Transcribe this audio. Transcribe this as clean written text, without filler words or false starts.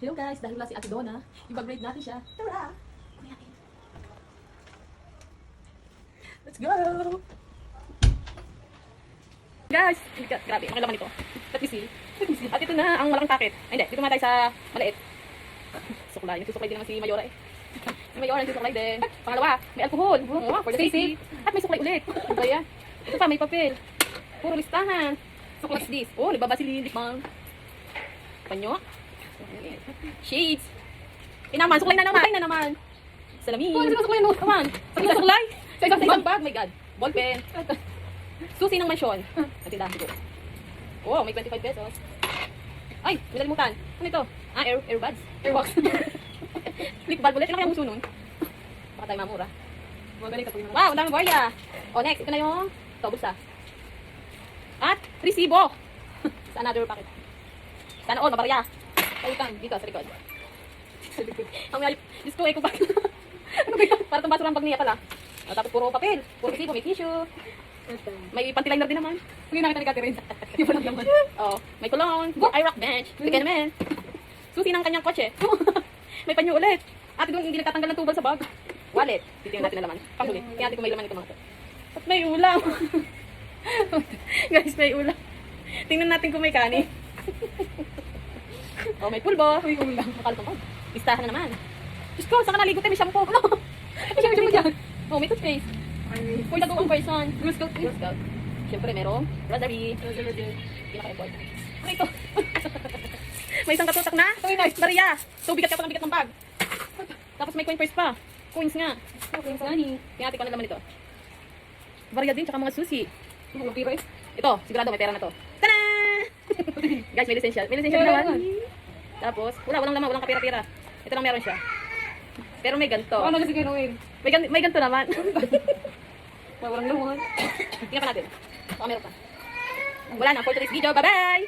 Hello guys, dahil wala si Ate Donna, i-grade natin siya. Tara! Let's go! Guys, grabe, ang laman nito. Let me see. At ito na ang malaking packet. Ay, hindi, dito naman tayo sa maliit. Suklay, nagsusuklay din naman si Mayora eh. Si Mayora nagsusuklay din. Pangalawa, may alcohol. Oh, for the safety. At may suklay ulit. Ano ba yan? Ito pa, may papel. Puro listahan. So what's this? Oh, nagbaba si Lilipang. Panyo. Shades. Naman, suklay na naman. Salamin. Oh, ano suklay mo? Come on. Suklay. Sa isang bag, my God. Ballpen. Susi ng mansyon. Natindahan siguro. Oh, may 25 pesos. Ay, may nalimutan. Ano ito? Ah, airbuds. Airbox. Lip bulb ulit. Ano kaya muso nun? Baka tayo mamura. Wow, ang daming barya. Oh, next. Ito na yung bulsa. At resibo. Sa another packet. Sana all, mabarya. Kalitan, dito, sa likod. Ang may Diyos ko, kung bakit. Ano ba yun? Para itong basura ang bag niya pala. Tapos puro papel. Puro resibo, may tissue. May pantiliner din naman. Hindi nakita ni Catherine. Yung walang naman. Oh, may cologne. Ay, rock bench. Bigyan naman. Susi ng kanyang kotse. May panyo ulit. Ate doon hindi nagtatanggal ng tubal sa bag. Wallet. Titingnan natin na laman. Panghuli. Tingnan natin kung may laman ito mga ito. At may ulam. Guys, may ulam. Tingnan natin kung may kanin. Oh, may pulbo. May ulam. Makalo ko. Listahan na naman. Diyos ko, saan ka naligo tayo? May shampoo. Ano? May shampoo mo dyan. Oh, may toothpaste. For the go-on person. Girl Scout. Girl Scout. Siyempre, merong rosary. Pinaka-effort. Ano ito? May isang katutak na. Maria. So, bigat ka pa ng bigat ng bag. Tapos may coin purse pa. Coins nga. Coins nga ni. Tingnan natin kung ano naman ito. Varia din, tsaka mga susi. Mga piro eh. Ito, sigurado may pera na to. Tada! Guys, may lisensya. May lisensya din naman. Tapos, walang laman, walang kapira-pira. Ito lang meron siya. Pero may ganito. Ano kasi kayo Noel? May ganito naman. Walang laman. Tingnan pa natin. Baka meron pa. Wala na. For today's video. Bye-bye!